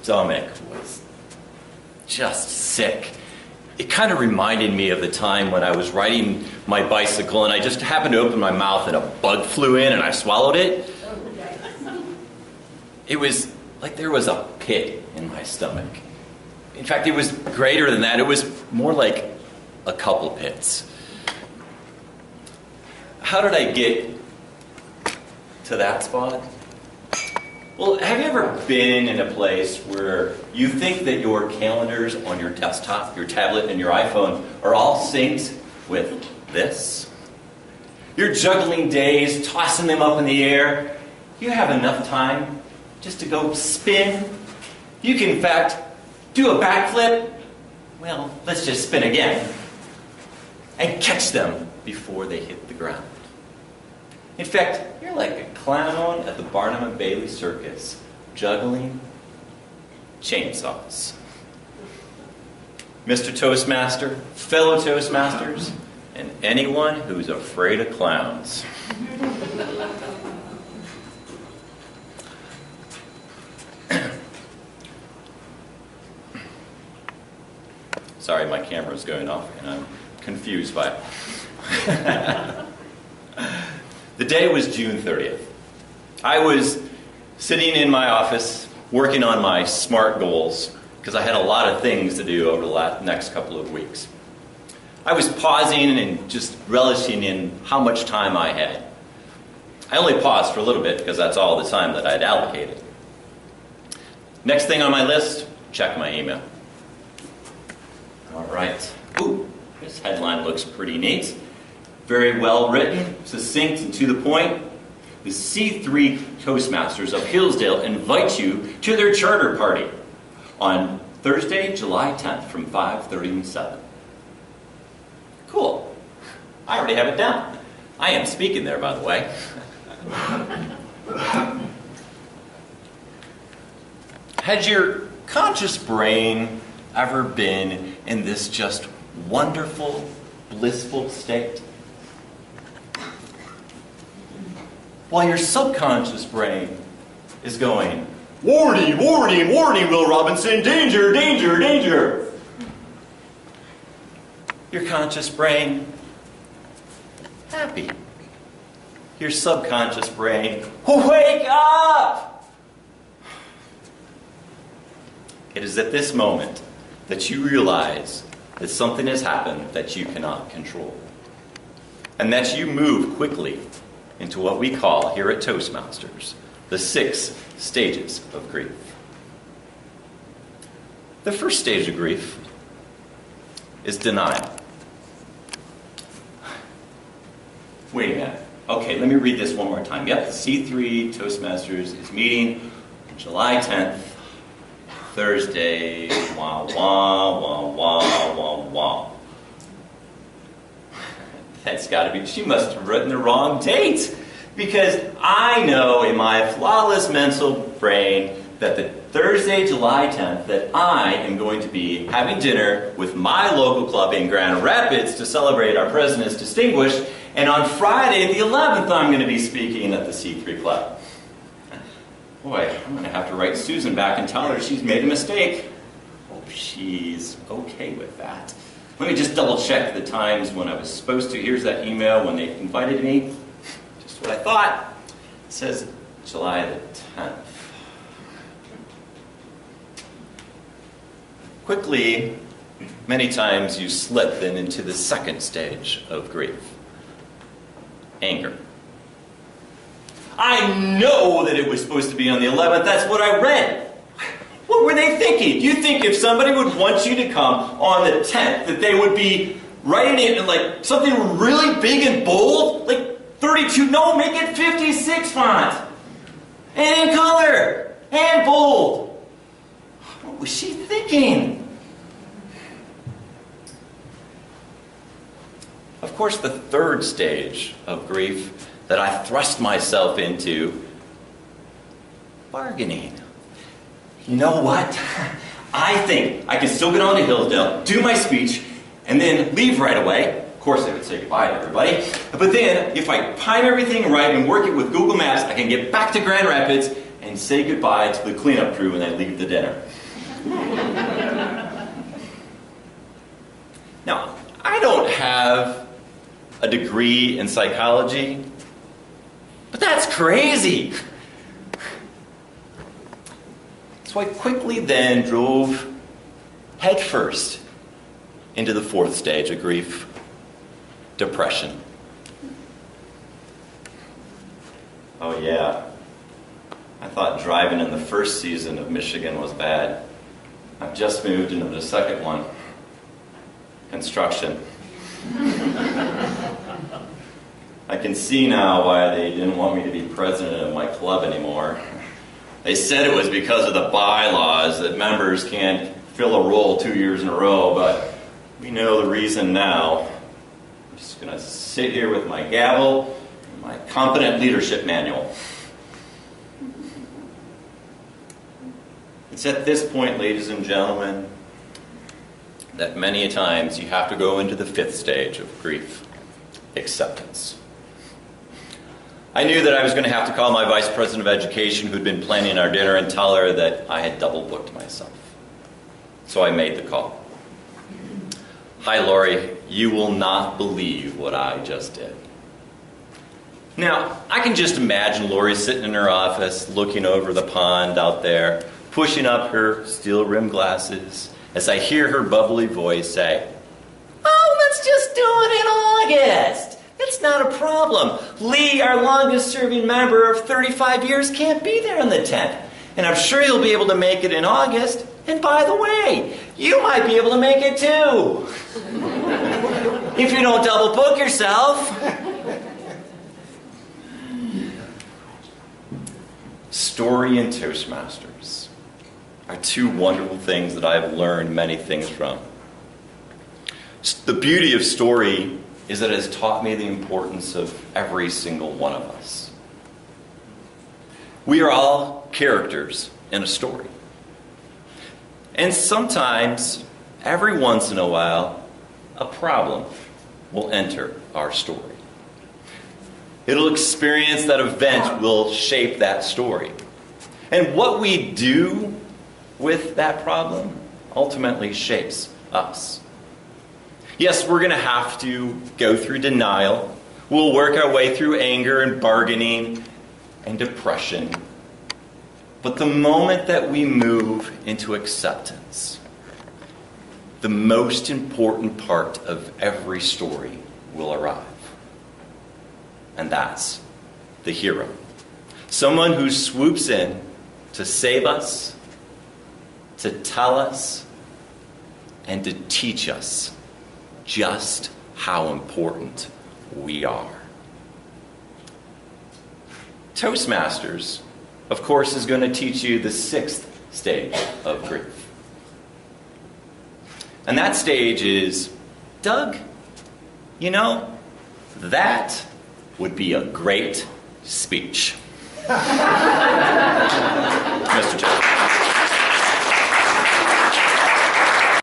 stomach was just sick. It kind of reminded me of the time when I was riding my bicycle and I just happened to open my mouth and a bug flew in and I swallowed it. It was like there was a pit in my stomach. In fact, it was greater than that. It was more like a couple pits. How did I get to that spot? Well, have you ever been in a place where you think that your calendars on your desktop, your tablet, and your iPhone are all synced with this? You're juggling days, tossing them up in the air. You have enough time just to go spin. You can, in fact, do a backflip. Well, let's just spin again. And catch them before they hit the ground. In fact, you're like a clown at the Barnum and Bailey Circus, juggling chainsaws. Mr. Toastmaster, fellow Toastmasters, and anyone who's afraid of clowns. Sorry, my camera's going off and I'm confused by it. The day was June 30th. I was sitting in my office working on my SMART goals because I had a lot of things to do over the next couple of weeks. I was pausing and just relishing in how much time I had. I only paused for a little bit because that's all the time that I'd allocated. Next thing on my list, check my email. All right. Ooh, this headline looks pretty neat. Very well written, succinct, and to the point. The C3 Toastmasters of Hillsdale invite you to their charter party on Thursday, July 10th from 5:30 to 7. Cool. I already have it down. I am speaking there, by the way. Has your conscious brain ever been in this just wonderful, blissful state? While your subconscious brain is going, warning, warning, warning, Will Robinson, danger, danger, danger. Your conscious brain, happy. Your subconscious brain, wake up! It is at this moment that you realize that something has happened that you cannot control. And that you move quickly into what we call here at Toastmasters, the 6 stages of grief. The first stage of grief is denial. Wait a minute. Okay, let me read this one more time. Yep, the C3 Toastmasters is meeting on July 10th, Thursday, wah, wah, wah, wah, wah, wah. That's got to be, she must have written the wrong date. Because I know in my flawless mental brain that the Thursday, July 10th, that I am going to be having dinner with my local club in Grand Rapids to celebrate our President's Distinguished. And on Friday, the 11th, I'm going to be speaking at the C3 Club. Boy, I'm going to have to write Susan back and tell her she's made a mistake. Hope she's okay with that. Let me just double check the times when I was supposed to. Here's that email when they invited me. Just what I thought. It says July the 10th. Quickly, many times you slip then into the second stage of grief. Anger. I know that it was supposed to be on the 11th. That's what I read. What were they thinking? Do you think if somebody would want you to come on the 10th that they would be writing it in like something really big and bold? Like 32? No, make it 56 font. And in color. And bold. What was she thinking? Of course, the third stage of grief that I thrust myself into, bargaining. You know what? I think I can still get on to Hillsdale, do my speech, and then leave right away. Of course, I would say goodbye to everybody. But then, if I time everything right and work it with Google Maps, I can get back to Grand Rapids and say goodbye to the cleanup crew when they leave the dinner. Now, I don't have a degree in psychology, but that's crazy. So I quickly then drove headfirst into the fourth stage of grief, depression. Oh yeah, I thought driving in the first season of Michigan was bad. I've just moved into the second one, construction. I can see now why they didn't want me to be president of my club anymore. They said it was because of the bylaws that members can't fill a role 2 years in a row, but we know the reason now. I'm just going to sit here with my gavel and my competent leadership manual. It's at this point, ladies and gentlemen, that many a times you have to go into the fifth stage of grief, acceptance. I knew that I was going to have to call my vice president of education who'd been planning our dinner and tell her that I had double booked myself. So I made the call. Hi, Lori. You will not believe what I just did. Now, I can just imagine Lori sitting in her office, looking over the pond out there, pushing up her steel-rimmed glasses, as I hear her bubbly voice say, "Oh, let's just do it in August. It's not a problem. Lee, our longest-serving member of 35 years, can't be there on the 10th. And I'm sure he'll be able to make it in August. And by the way, you might be able to make it too. If you don't double book yourself." Story and Toastmasters are two wonderful things that I've learned many things from. The beauty of story is that it has taught me the importance of every single one of us. We are all characters in a story. And sometimes, every once in a while, a problem will enter our story. It'll experience that event will shape that story. And what we do with that problem ultimately shapes us. Yes, we're going to have to go through denial. We'll work our way through anger and bargaining and depression. But the moment that we move into acceptance, the most important part of every story will arrive. And that's the hero. Someone who swoops in to save us, to tell us, and to teach us just how important we are. Toastmasters, of course, is going to teach you the sixth stage of grief. And that stage is, Doug, you know, that would be a great speech. Mr. Chairman.